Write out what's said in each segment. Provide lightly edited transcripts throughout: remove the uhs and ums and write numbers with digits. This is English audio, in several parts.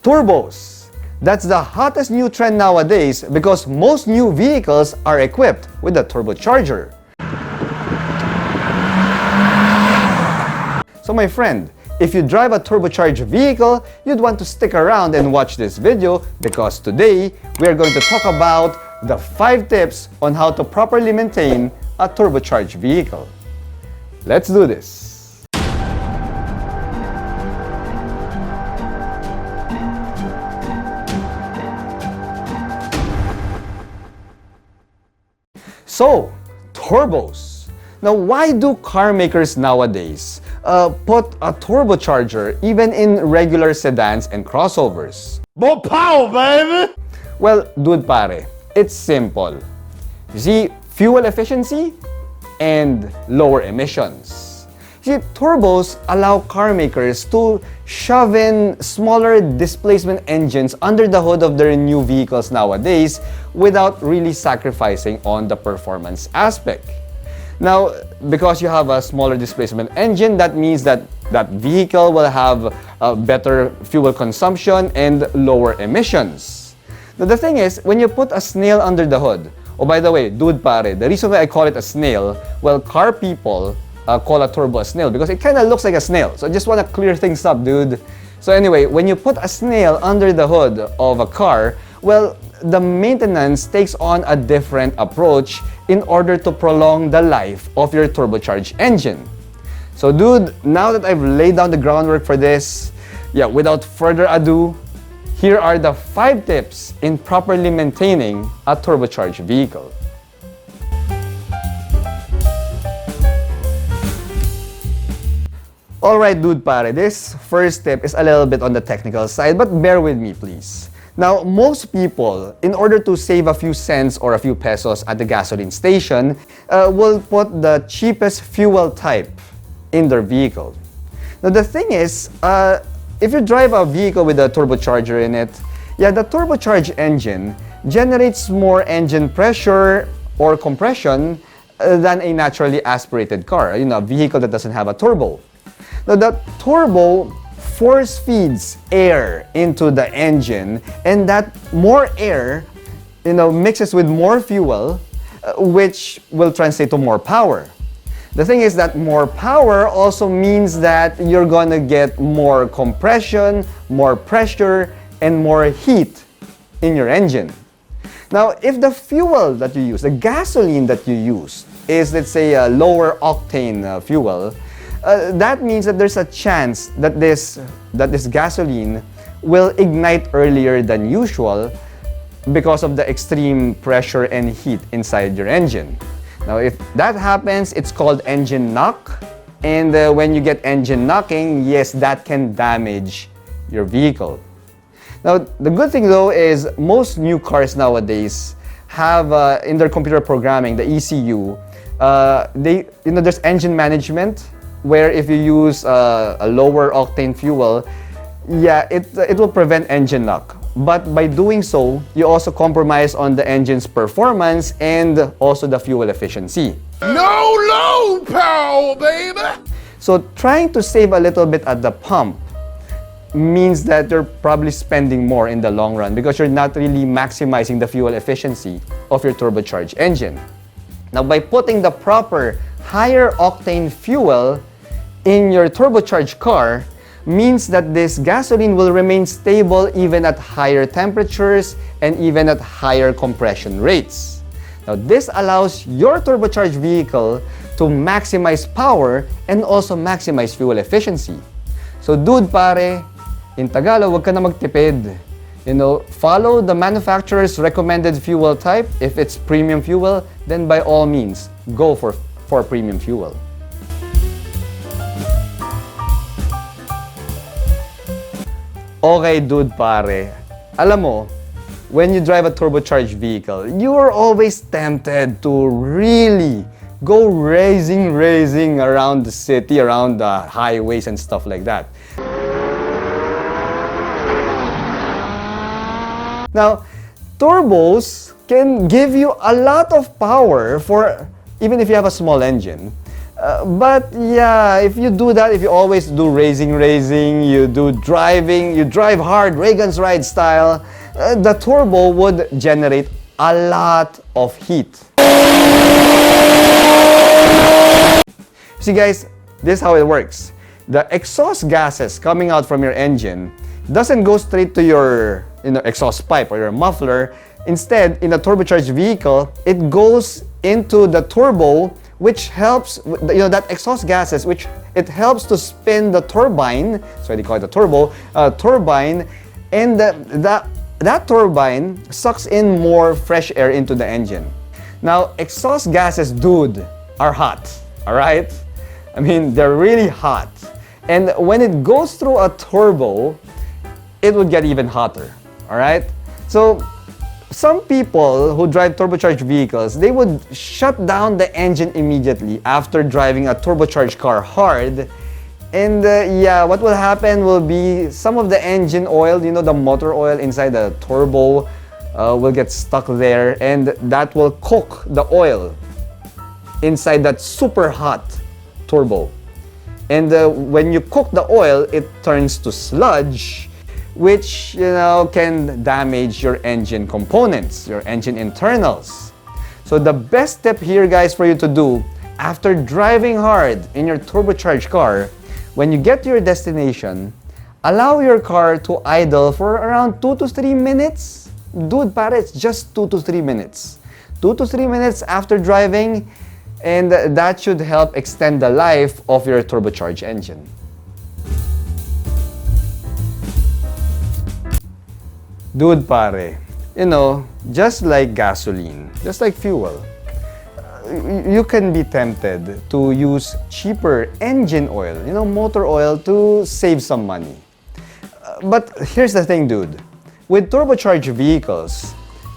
Turbos. That's the hottest new trend nowadays because most new vehicles are equipped with a turbocharger. So my friend, if you drive a turbocharged vehicle, you'd want to stick around and watch this video because today we are going to talk about the 5 tips on how to properly maintain a turbocharged vehicle. Let's do this. So, turbos. Now, why do car makers nowadays put a turbocharger even in regular sedans and crossovers? More power, baby! Well, dude pare, it's simple. You see, fuel efficiency and lower emissions. See, turbos allow car makers to shove in smaller displacement engines under the hood of their new vehicles nowadays without really sacrificing on the performance aspect. Now, because you have a smaller displacement engine, that means that that vehicle will have a better fuel consumption and lower emissions. Now, the thing is, when you put a snail under the hood, oh, by the way, dude pare, the reason why I call it a snail, well, car people call a turbo a snail because it kind of looks like a snail. So I just want to clear things up, dude. So anyway, when you put a snail under the hood of a car, well, the maintenance takes on a different approach in order to prolong the life of your turbocharged engine. So dude, now that I've laid down the groundwork for this, without further ado, here are the 5 tips in properly maintaining a turbocharged vehicle. Alright dude pare, this first tip is a little bit on the technical side, but bear with me please. Now, most people, in order to save a few cents or a few pesos at the gasoline station, will put the cheapest fuel type in their vehicle. Now, the thing is, if you drive a vehicle with a turbocharger in it, the turbocharged engine generates more engine pressure or compression than a naturally aspirated car, a vehicle that doesn't have a turbo. Now, the turbo force feeds air into the engine, and that more air, mixes with more fuel, which will translate to more power. The thing is that more power also means that you're gonna get more compression, more pressure, and more heat in your engine. Now, if the fuel that you use, the gasoline that you use, is, let's say, a lower octane fuel, that means that there's a chance that this gasoline will ignite earlier than usual because of the extreme pressure and heat inside your engine. Now, if that happens, it's called engine knock. And when you get engine knocking, yes, that can damage your vehicle. Now, the good thing though is most new cars nowadays have in their computer programming, the ECU, there's engine management, where if you use a lower octane fuel, it will prevent engine knock. But by doing so, you also compromise on the engine's performance and also the fuel efficiency. No low power, baby! So trying to save a little bit at the pump means that you're probably spending more in the long run because you're not really maximizing the fuel efficiency of your turbocharged engine. Now, by putting the proper higher octane fuel in your turbocharged car means that this gasoline will remain stable even at higher temperatures and even at higher compression rates. Now, this allows your turbocharged vehicle to maximize power and also maximize fuel efficiency. So dude pare, in Tagalog, wag ka na magtipid. Follow the manufacturer's recommended fuel type. If it's premium fuel, then by all means, go for premium fuel. Okay, dude pare. Alam mo, when you drive a turbocharged vehicle, you are always tempted to really go racing around the city, around the highways and stuff like that. Now, turbos can give you a lot of power for even if you have a small engine. But yeah, if you do that, if you always do racing, you do driving, you drive hard, Reygan's ride style, the turbo would generate a lot of heat. See guys, this is how it works. The exhaust gases coming out from your engine doesn't go straight to your exhaust pipe or your muffler. Instead, in a turbocharged vehicle, it goes into the turbo, which helps, that exhaust gases, which it helps to spin the turbine, so they call it a turbo, turbine, and that turbine sucks in more fresh air into the engine. Now, exhaust gases, dude, are hot, all right? I mean, they're really hot. And when it goes through a turbo, it would get even hotter, all right? So, some people who drive turbocharged vehicles, they would shut down the engine immediately after driving a turbocharged car hard. And yeah, what will happen will be some of the engine oil, the motor oil inside the turbo will get stuck there, and that will cook the oil inside that super hot turbo. And when you cook the oil, it turns to sludge, which can damage your engine components, your engine internals. So the best step here, guys, for you to do after driving hard in your turbocharged car, when you get to your destination, allow your car to idle for around 2 to 3 minutes. Dude, pare, it's just 2 to 3 minutes. 2 to 3 minutes after driving, and that should help extend the life of your turbocharged engine. Dude, pare, just like gasoline, just like fuel, you can be tempted to use cheaper engine oil, motor oil, to save some money. But here's the thing, dude. With turbocharged vehicles,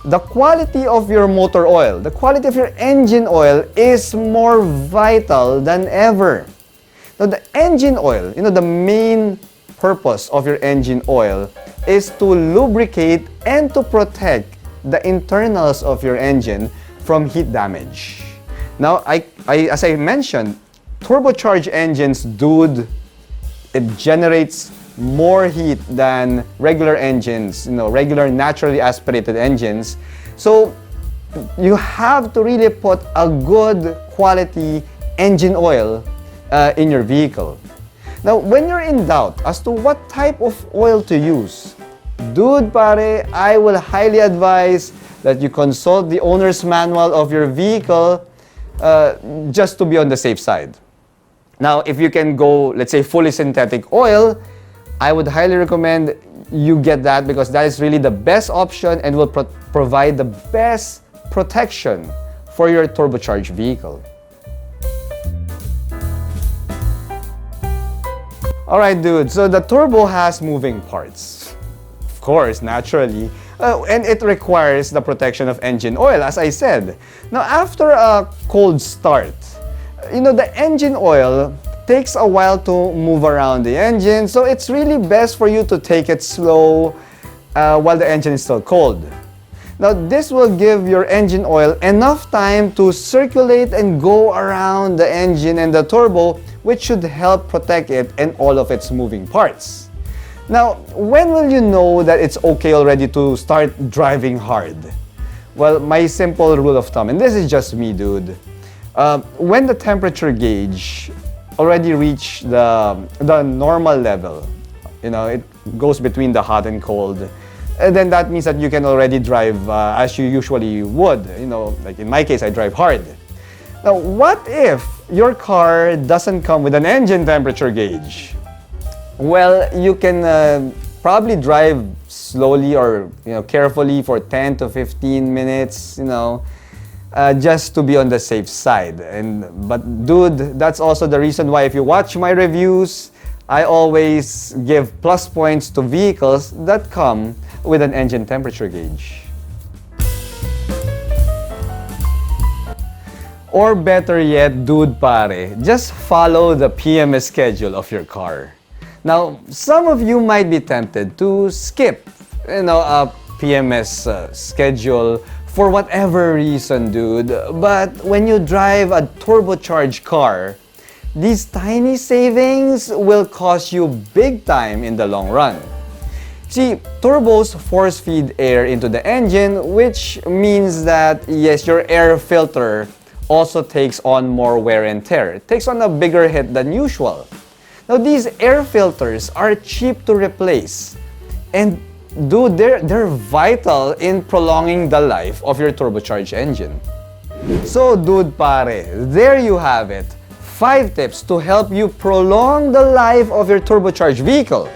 the quality of your motor oil, the quality of your engine oil is more vital than ever. Now, the engine oil, the main purpose of your engine oil is to lubricate and to protect the internals of your engine from heat damage. Now, as I mentioned, turbocharged engines, dude, it generates more heat than regular engines, regular naturally aspirated engines. So you have to really put a good quality engine oil in your vehicle. Now, when you're in doubt as to what type of oil to use, dude, pare, I will highly advise that you consult the owner's manual of your vehicle just to be on the safe side. Now, if you can go, let's say, fully synthetic oil, I would highly recommend you get that, because that is really the best option and will provide the best protection for your turbocharged vehicle. Alright, dude, so the turbo has moving parts. Of course, naturally. And it requires the protection of engine oil, as I said. Now, after a cold start, the engine oil takes a while to move around the engine, so it's really best for you to take it slow while the engine is still cold. Now, this will give your engine oil enough time to circulate and go around the engine and the turbo, which should help protect it and all of its moving parts. Now, when will you know that it's okay already to start driving hard? Well, my simple rule of thumb, and this is just me, dude, when the temperature gauge already reached the normal level, it goes between the hot and cold, and then that means that you can already drive as you usually would. Like in my case, I drive hard. Now, what if your car doesn't come with an engine temperature gauge? Well, you can probably drive slowly or carefully for 10 to 15 minutes, just to be on the safe side. But dude, that's also the reason why if you watch my reviews, I always give plus points to vehicles that come with an engine temperature gauge. Or better yet, dude, pare, just follow the PMS schedule of your car. Now, some of you might be tempted to skip, a PMS schedule for whatever reason, dude. But when you drive a turbocharged car, These tiny savings will cost you big time in the long run. See, turbos force feed air into the engine, which means that, yes, your air filter also takes on more wear and tear. It takes on a bigger hit than usual. Now, these air filters are cheap to replace. And dude, they're vital in prolonging the life of your turbocharged engine. So, dude pare, there you have it. 5 tips to help you prolong the life of your turbocharged vehicle.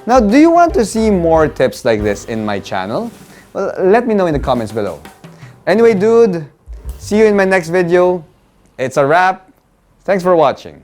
Now, do you want to see more tips like this in my channel? Well, let me know in the comments below. Anyway, dude, see you in my next video. It's a wrap. Thanks for watching.